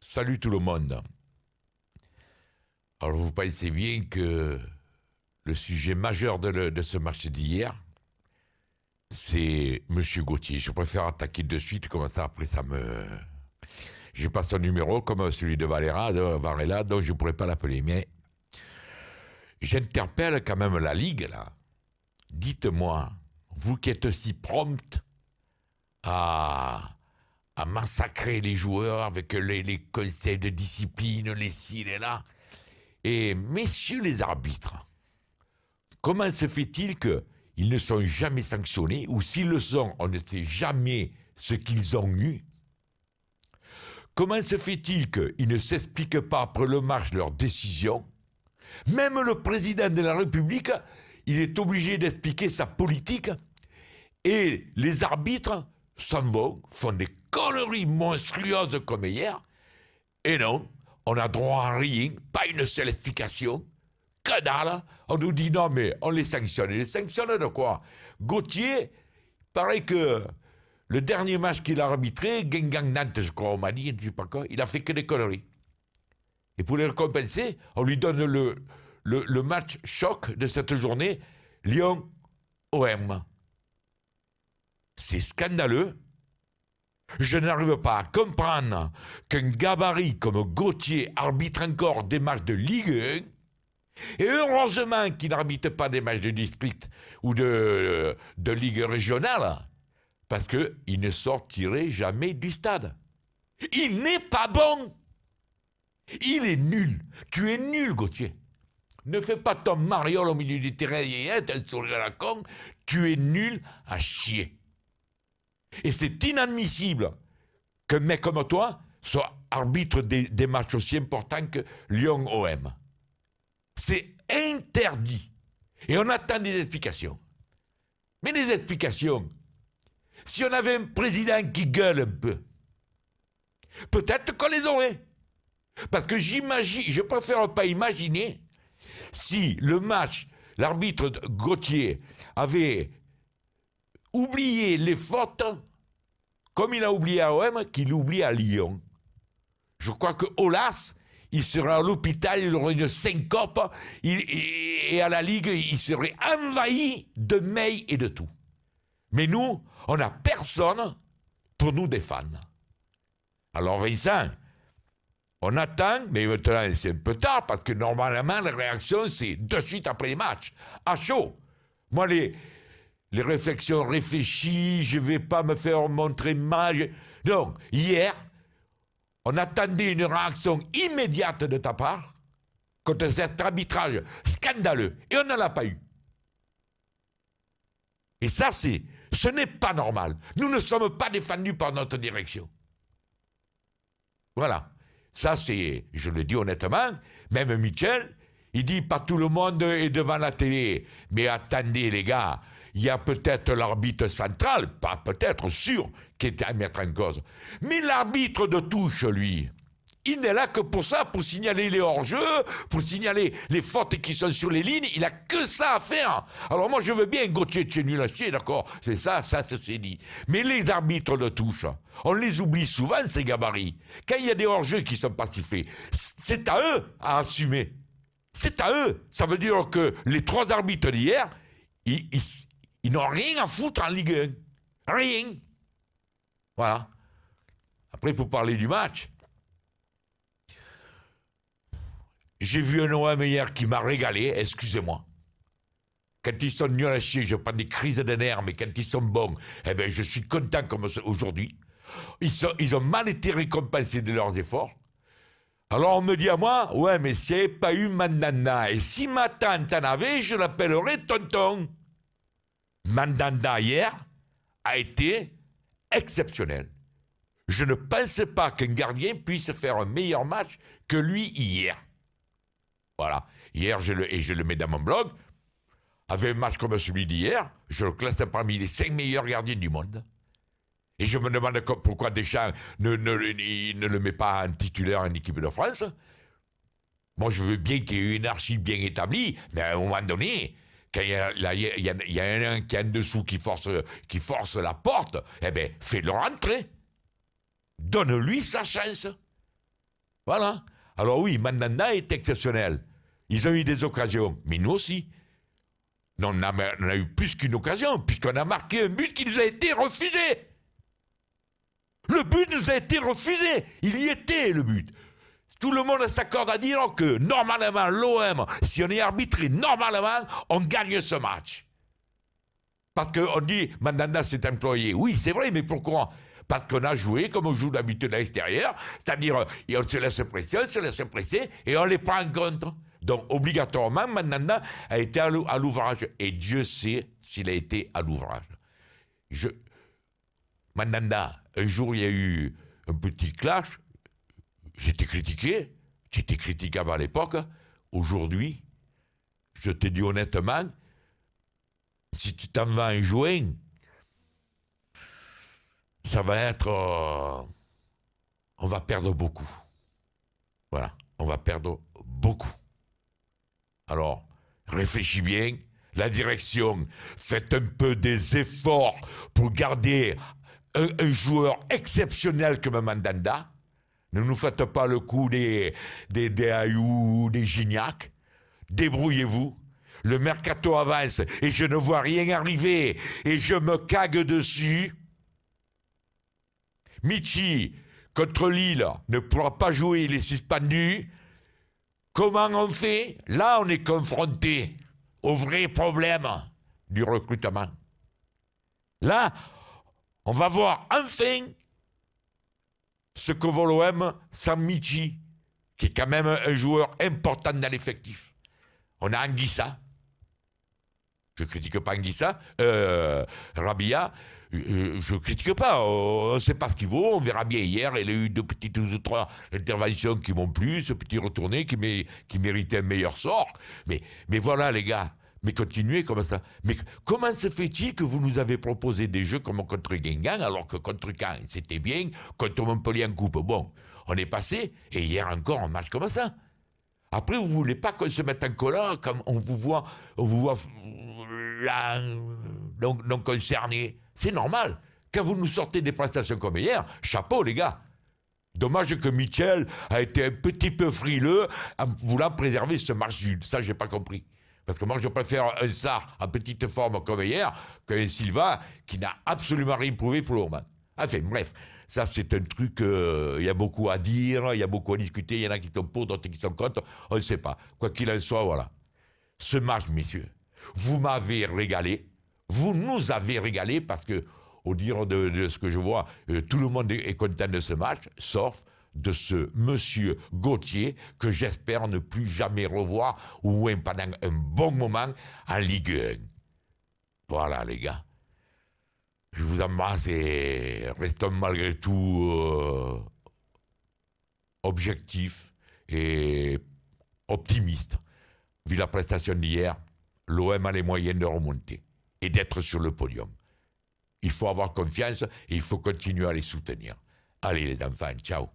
Salut tout le monde. Alors vous pensez bien que le sujet majeur de ce match d'hier, c'est Monsieur Gauthier. Je préfère attaquer de suite, comme ça après ça me... J'ai pas son numéro comme celui de Varela, donc je ne pourrais pas l'appeler. Mais j'interpelle quand même la Ligue, là. Dites-moi, vous qui êtes si prompte à massacrer les joueurs avec les conseils de discipline, les ci, les là. Et messieurs les arbitres, comment se fait-il qu'ils ne sont jamais sanctionnés, ou s'ils le sont, on ne sait jamais ce qu'ils ont eu? Comment se fait-il qu'ils ne s'expliquent pas après le match leurs décisions? Même le président de la République, il est obligé d'expliquer sa politique, et les arbitres s'en vont, font des conneries monstrueuses comme hier, et non, on n'a droit à rien, pas une seule explication, que dalle. On nous dit non mais on les sanctionne. Les sanctionne de quoi? Gauthier, paraît que le dernier match qu'il a arbitré, Guingamp-Nantes, je crois, on m'a dit, je ne sais pas quoi, il a fait que des conneries. Et pour les récompenser, on lui donne le match choc de cette journée, Lyon-OM. C'est scandaleux. Je n'arrive pas à comprendre qu'un gabarit comme Gauthier arbitre encore des matchs de Ligue 1, et heureusement qu'il n'arbitre pas des matchs de district ou de Ligue régionale, parce qu'il ne sortirait jamais du stade. Il n'est pas bon. Il est nul. Tu es nul, Gauthier. Ne fais pas ton mariole au milieu du terrain, t'as un sourire à la con. Tu es nul à chier. Et c'est inadmissible qu'un mec comme toi soit arbitre des matchs aussi importants que Lyon-OM. C'est interdit. Et on attend des explications. Mais les explications, si on avait un président qui gueule un peu, peut-être qu'on les aurait. Parce que je préfère pas imaginer si le match, l'arbitre Gauthier avait oublié les fautes, comme il a oublié à OM, qu'il oublie à Lyon. Je crois que Aulas, il serait à l'hôpital, il aurait une syncope, et à la Ligue, il serait envahi de mails et de tout. Mais nous, on n'a personne pour nous défendre. Alors Vincent, on attend, mais maintenant c'est un peu tard, parce que normalement, la réaction, c'est de suite après les matchs, à chaud. Moi, les réflexions réfléchies, je ne vais pas me faire montrer mal. Non, hier, on attendait une réaction immédiate de ta part contre cet arbitrage scandaleux, et on n'en a pas eu. Et ça, ce n'est pas normal. Nous ne sommes pas défendus par notre direction. Voilà. Ça, c'est, je le dis honnêtement, même Michel, il dit pas tout le monde est devant la télé. Mais attendez, les gars, il y a peut-être l'arbitre central, pas peut-être, sûr, qui est à mettre en cause. Mais l'arbitre de touche, lui, il n'est là que pour ça, pour signaler les hors-jeux, pour signaler les fautes qui sont sur les lignes. Il n'a que ça à faire. Alors moi, je veux bien Gauthier, tu es nul à chier, d'accord, c'est ça c'est dit. Mais les arbitres de touche, on les oublie souvent, ces gabarits. Quand il y a des hors-jeux qui ne sont pas sifflés, c'est à eux à assumer. C'est à eux. Ça veut dire que les trois arbitres d'hier, ils n'ont rien à foutre en Ligue 1. Rien. Voilà. Après, pour parler du match, j'ai vu un OM hier qui m'a régalé, excusez-moi. Quand ils sont nuls à chier, je prends des crises de nerfs, mais quand ils sont bons, eh ben, je suis content comme aujourd'hui. Ils ont mal été récompensés de leurs efforts. Alors on me dit à moi, ouais, mais s'il n'y avait pas eu Mandanda, et si ma tante en avait, je l'appellerais tonton. Mandanda hier a été exceptionnel. Je ne pense pas qu'un gardien puisse faire un meilleur match que lui hier. Voilà. Hier, je le mets dans mon blog. Avec un match comme celui d'hier, je le classe parmi les 5 meilleurs gardiens du monde. Et je me demande pourquoi Deschamps ne le met pas en titulaire en équipe de France. Moi, je veux bien qu'il y ait une hiérarchie bien établie, mais à un moment donné, quand il y a un qui est en dessous qui force la porte, eh bien, fais-le rentrer. Donne-lui sa chance. Voilà. Alors oui, Mandanda est exceptionnel. Ils ont eu des occasions, mais nous aussi. On a eu plus qu'une occasion, puisqu'on a marqué un but qui nous a été refusé. Le but nous a été refusé. Il y était, le but. Tout le monde s'accorde à dire que, normalement, l'OM, si on est arbitré normalement, on gagne ce match. Parce qu'on dit, Mandanda s'est employé. Oui, c'est vrai, mais pourquoi ? Parce qu'on a joué comme on joue d'habitude à l'extérieur, c'est-à-dire, on se laisse presser, et on les prend en compte. Donc, obligatoirement, Mandanda a été à l'ouvrage. Et Dieu sait s'il a été à l'ouvrage. Mandanda, un jour, il y a eu un petit clash. J'étais critiquable à l'époque. Aujourd'hui, je te dis honnêtement, si tu t'en vas en juin, ça va être... on va perdre beaucoup. Voilà, on va perdre beaucoup. Alors, réfléchis bien. La direction, faites un peu des efforts pour garder un joueur exceptionnel comme Mandanda. Ne nous faites pas le coup des Ayou, des Gignac. Débrouillez-vous. Le mercato avance et je ne vois rien arriver et je me cague dessus. Michi, contre Lille, ne pourra pas jouer, il est suspendu. Comment on fait ? Là, on est confronté au vrai problème du recrutement. Là, on va voir enfin ce que vaut l'OM sans Michi, qui est quand même un joueur important dans l'effectif. On a Anguissa. Je ne critique pas Anguissa. Rabia, je ne critique pas. On ne sait pas ce qu'il vaut. On verra bien hier. Il a eu deux ou trois interventions qui m'ont plu. Ce petit retourné qui méritait un meilleur sort. Mais voilà, les gars. Mais continuez comme ça. Mais comment se fait-il que vous nous avez proposé des jeux comme contre Guingamp, alors que contre Caen, c'était bien, contre Montpellier en coupe, bon, on est passé, et hier encore un match comme ça. Après, vous ne voulez pas qu'on se mette en colère, comme on vous voit là, non concerné. C'est normal. Quand vous nous sortez des prestations comme hier, chapeau les gars. Dommage que Michel a été un petit peu frileux en voulant préserver ce match nul. Ça, je n'ai pas compris. Parce que moi, je préfère un Sarr en petite forme comme hier qu'un Silva qui n'a absolument rien prouvé pour le moment. Enfin, bref, ça, c'est un truc, il y a beaucoup à dire, il y a beaucoup à discuter, il y en a qui sont pour, d'autres qui sont contre, on ne sait pas. Quoi qu'il en soit, voilà. Ce match, messieurs, vous m'avez régalé, vous nous avez régalé, parce que, au dire de ce que je vois, tout le monde est content de ce match, sauf de ce monsieur Gauthier que j'espère ne plus jamais revoir ou moins pendant un bon moment en Ligue 1. Voilà les gars. Je vous embrasse et restons malgré tout objectifs et optimistes. Vu la prestation d'hier, l'OM a les moyens de remonter et d'être sur le podium. Il faut avoir confiance et il faut continuer à les soutenir. Allez les enfants, ciao.